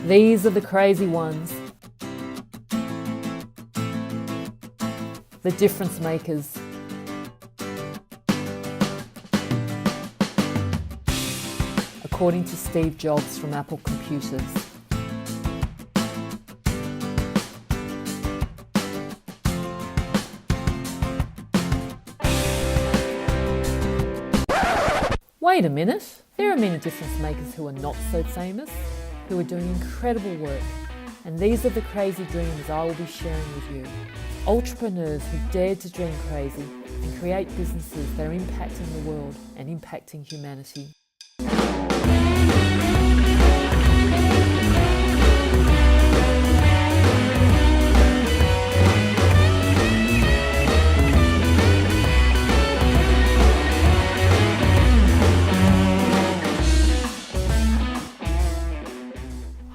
These are the crazy ones, the difference makers. According to Steve Jobs from Apple Computers. Wait a minute, there are many difference makers who are not so famous, who are doing incredible work, and these are the crazy dreams I will be sharing with you. Entrepreneurs who dared to dream crazy and create businesses that are impacting the world and impacting humanity.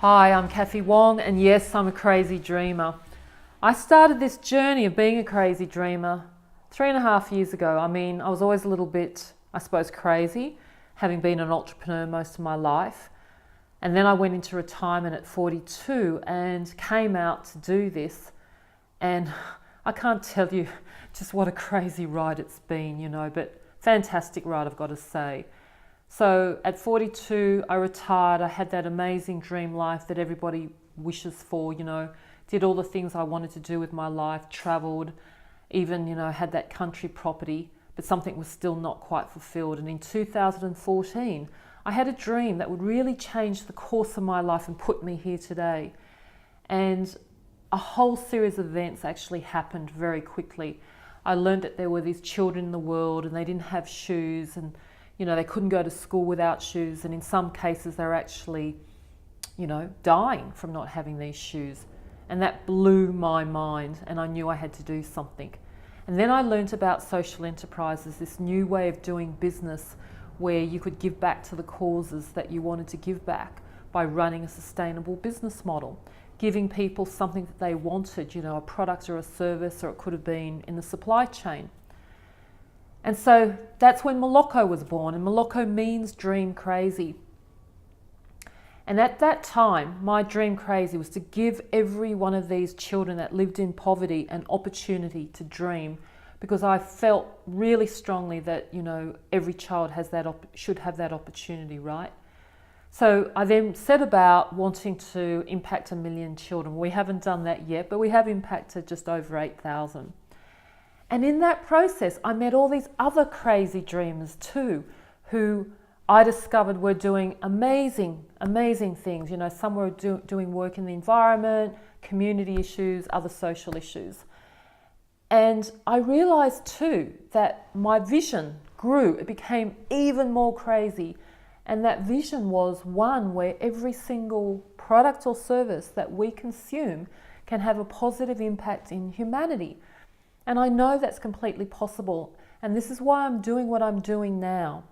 Hi, I'm Kathy Wong, and yes, I'm a crazy dreamer. I started this journey of being a crazy dreamer 3.5 years ago. I was always a little bit, I suppose, crazy, having been an entrepreneur most of my life. And then I went into retirement at 42 and came out to do this. And I can't tell you just what a crazy ride it's been, but fantastic ride, I've got to say. So at 42, I retired. I had that amazing dream life that everybody wishes for, did all the things I wanted to do with my life, traveled, even, had that country property, but something was still not quite fulfilled. And in 2014, I had a dream that would really change the course of my life and put me here today. And a whole series of events actually happened very quickly. I learned that there were these children in the world and they didn't have shoes, and they couldn't go to school without shoes, and in some cases they're actually, dying from not having these shoes. And that blew my mind, and I knew I had to do something. And then I learnt about social enterprises, this new way of doing business where you could give back to the causes that you wanted to give back by running a sustainable business model, giving people something that they wanted, a product or a service, or it could have been in the supply chain. And so that's when Moloko was born, and Moloko means dream crazy. And at that time, my dream crazy was to give every one of these children that lived in poverty an opportunity to dream, because I felt really strongly that, every child should have that opportunity, right? So I then set about wanting to impact 1 million children. We haven't done that yet, but we have impacted just over 8,000. And in that process, I met all these other crazy dreamers too, who I discovered were doing amazing, amazing things. Some were doing work in the environment, community issues, other social issues. And I realized too that my vision grew. It became even more crazy. And that vision was one where every single product or service that we consume can have a positive impact in humanity. And I know that's completely possible, and this is why I'm doing what I'm doing now.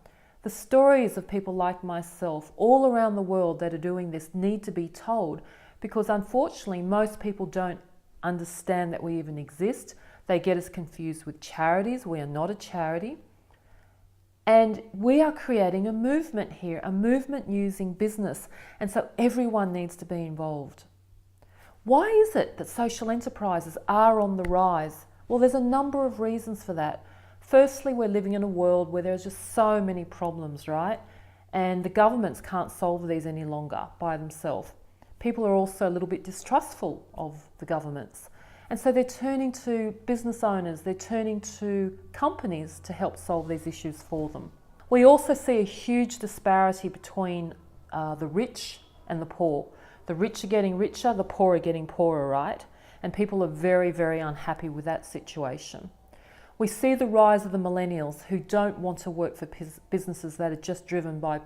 The stories of people like myself all around the world that are doing this need to be told, because unfortunately most people don't understand that we even exist. They get us confused with charities. We are not a charity. And we are creating a movement here, a movement using business, and so everyone needs to be involved. Why is it that social enterprises are on the rise? Well, there's a number of reasons for that. Firstly, we're living in a world where there's just so many problems, right? And the governments can't solve these any longer by themselves. People are also a little bit distrustful of the governments. And so they're turning to business owners, they're turning to companies to help solve these issues for them. We also see a huge disparity between the rich and the poor. The rich are getting richer, the poor are getting poorer, right? And people are very, very unhappy with that situation. We see the rise of the millennials who don't want to work for businesses that are just driven by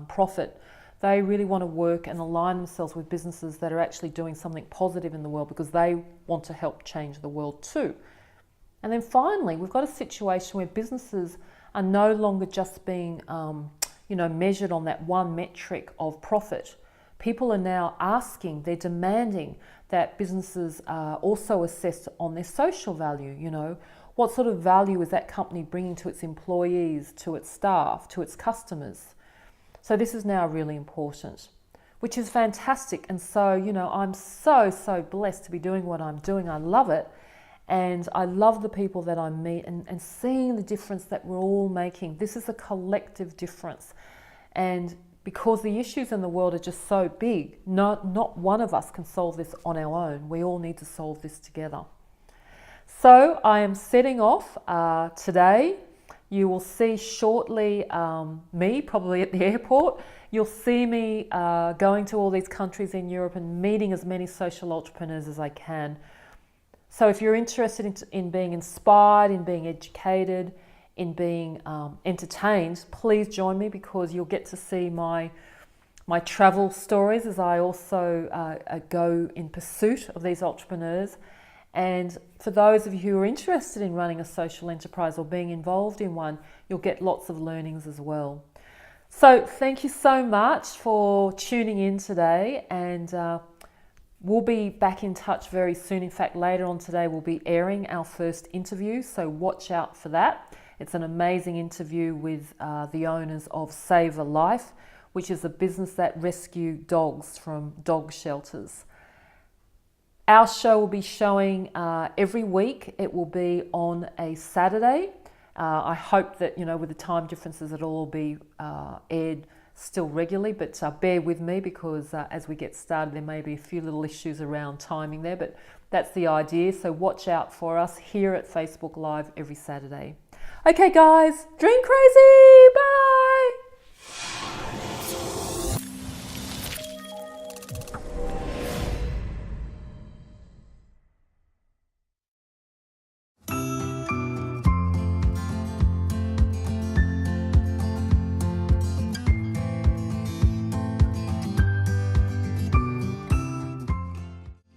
profit. They really want to work and align themselves with businesses that are actually doing something positive in the world, because they want to help change the world too. And then finally, we've got a situation where businesses are no longer just being measured on that one metric of profit. People are now asking, they're demanding that businesses are also assessed on their social value. What sort of value is that company bringing to its employees, to its staff, to its customers? So this is now really important. which is fantastic. And so, I'm so blessed to be doing what I'm doing. I love it. And I love the people that I meet and seeing the difference that we're all making. This is a collective difference. And because the issues in the world are just so big, not one of us can solve this on our own. We all need to solve this together. So I am setting off today. You will see shortly me probably at the airport. You'll see me going to all these countries in Europe and meeting as many social entrepreneurs as I can. So if you're interested in being inspired, in being educated, in being entertained, please join me, because you'll get to see my travel stories as I also go in pursuit of these entrepreneurs. And for those of you who are interested in running a social enterprise or being involved in one, you'll get lots of learnings as well. So thank you so much for tuning in today, and we'll be back in touch very soon. In fact, later on today we'll be airing our first interview, so watch out for that. It's an amazing interview with the owners of Save a Life, which is a business that rescue dogs from dog shelters. Our show will be showing every week. It will be on a Saturday. I hope that, with the time differences, it'll all be aired still regularly, but bear with me, because as we get started, there may be a few little issues around timing there, but that's the idea. So watch out for us here at Facebook Live every Saturday. Okay, guys, dream crazy. Bye.